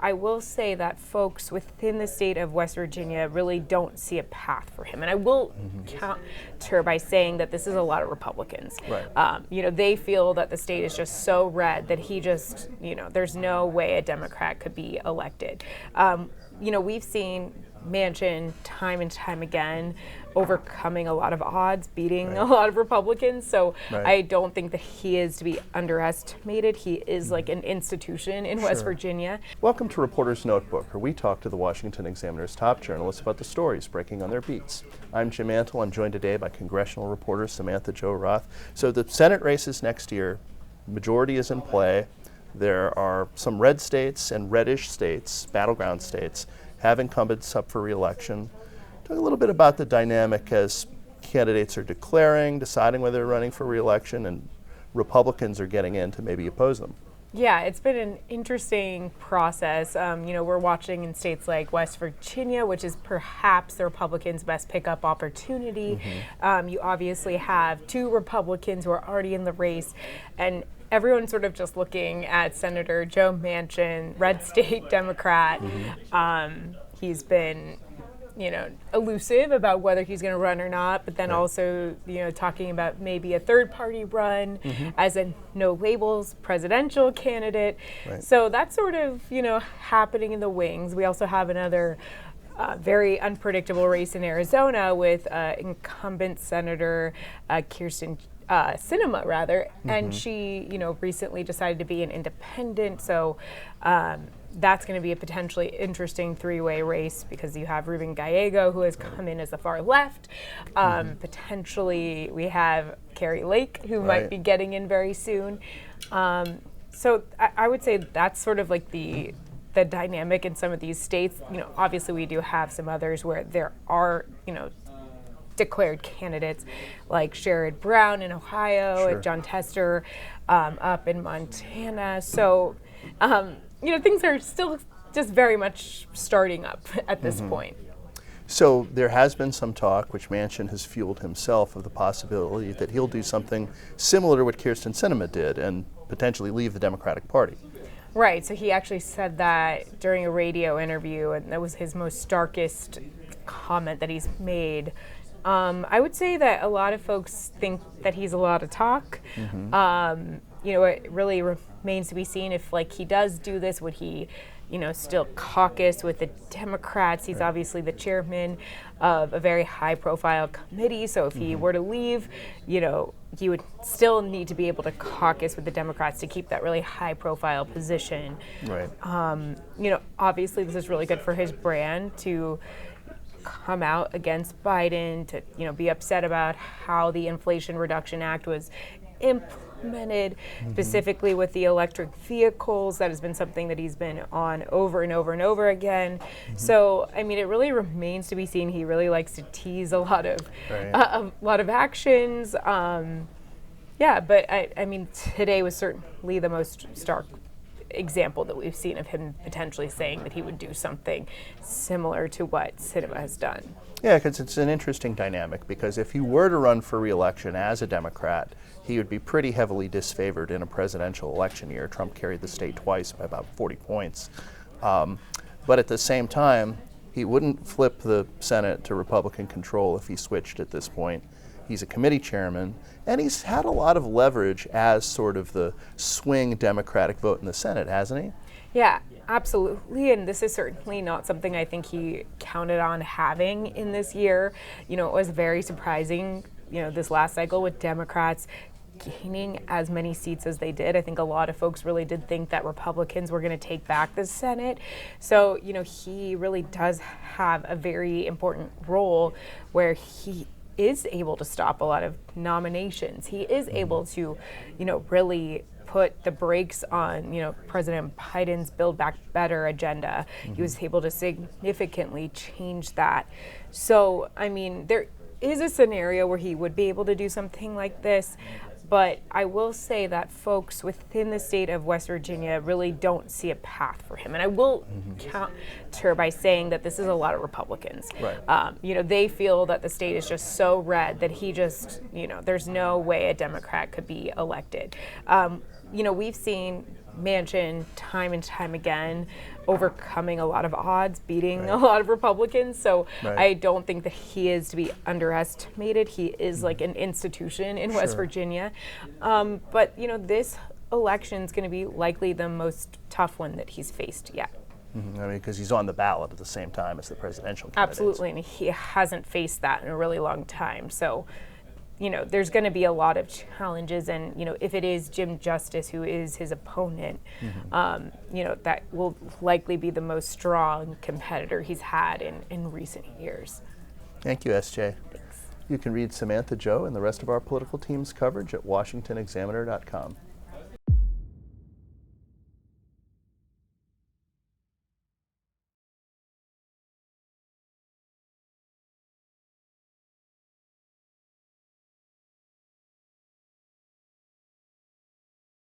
I will say that folks within the state of West Virginia really don't see a path for him. And I will counter by saying that this is a lot of Republicans. Right. They feel that the state is just so red that he just, there's no way a Democrat could be elected. We've seen Manchin time and time again overcoming a lot of odds, beating a lot of Republicans. So I don't think that he is to be underestimated. He is like an institution in West Virginia. Welcome to Reporter's Notebook, where we talk to the Washington Examiner's top journalists about the stories breaking on their beats. I'm Jim Antle. I'm joined today by Congressional Reporter Samantha Jo-Roth. So the Senate races next year, majority is in play. There are some red states and reddish states, battleground states, have incumbents up for re-election. Talk a little bit about the dynamic as candidates are declaring, deciding whether they're running for re-election, and Republicans are getting in to maybe oppose them. Yeah, it's been an interesting process. We're watching in states like West Virginia, which is perhaps the Republicans' best pickup opportunity. You obviously have two Republicans who are already in the race, and everyone's sort of just looking at Senator Joe Manchin, red state Democrat. He's been, elusive about whether he's going to run or not, but then also, talking about maybe a third party run as a no labels presidential candidate. So that's sort of, happening in the wings. We also have another very unpredictable race in Arizona with incumbent Senator Kyrsten Sinema, rather, and she, recently decided to be an independent. So that's going to be a potentially interesting three-way race because you have Ruben Gallego, who has come in as the far left. Potentially, we have Carrie Lake, who might be getting in very soon. So I would say that's sort of like the dynamic in some of these states. Obviously, we do have some others where there are, declared candidates like Sherrod Brown in Ohio and John Tester up in Montana. So, things are still just very much starting up at this point. So there has been some talk, which Manchin has fueled himself, of the possibility that he'll do something similar to what Kyrsten Sinema did and potentially leave the Democratic Party. Right, so he actually said that during a radio interview, and that was his most starkest comment that he's made. I would say that a lot of folks think that he's a lot of talk. It really remains to be seen if, he does do this, would he, still caucus with the Democrats? He's obviously the chairman of a very high-profile committee, so if he were to leave, he would still need to be able to caucus with the Democrats to keep that really high-profile position. Obviously this is really good for his brand to come out against Biden, to be upset about how the Inflation Reduction Act was implemented, specifically with the electric vehicles. That has been something that he's been on over and over and over again. So, it really remains to be seen. He really likes to tease a lot of actions. But today was certainly the most stark example that we've seen of him potentially saying that he would do something similar to what Sinema has done. Yeah, because it's an interesting dynamic, because if he were to run for re-election as a Democrat, he would be pretty heavily disfavored in a presidential election year. Trump carried the state twice by about 40 points. But at the same time, he wouldn't flip the Senate to Republican control if he switched at this point. He's a committee chairman, and he's had a lot of leverage as sort of the swing Democratic vote in the Senate, hasn't he? Yeah, absolutely, and this is certainly not something I think he counted on having in this year. It was very surprising, this last cycle with Democrats gaining as many seats as they did. I think a lot of folks really did think that Republicans were going to take back the Senate. So, he really does have a very important role where he is able to stop a lot of nominations. He is able to, really put the brakes on, President Biden's Build Back Better agenda. He was able to significantly change that. So, there is a scenario where he would be able to do something like this. But I will say that folks within the state of West Virginia really don't see a path for him. And I will counter by saying that this is a lot of Republicans. They feel that the state is just so red that he just, there's no way a Democrat could be elected. we've seen Manchin time and time again overcoming a lot of odds, beating a lot of Republicans. So I don't think that he is to be underestimated. He is like an institution in West Virginia. But this election is going to be likely the most tough one that he's faced yet. I mean, because he's on the ballot at the same time as the presidential candidates. Absolutely, and he hasn't faced that in a really long time. So, there's going to be a lot of challenges, and if it is Jim Justice who is his opponent, that will likely be the most strong competitor he's had in recent years. Thank you, SJ. Thanks. You can read Samantha Jo and the rest of our political team's coverage at washingtonexaminer.com.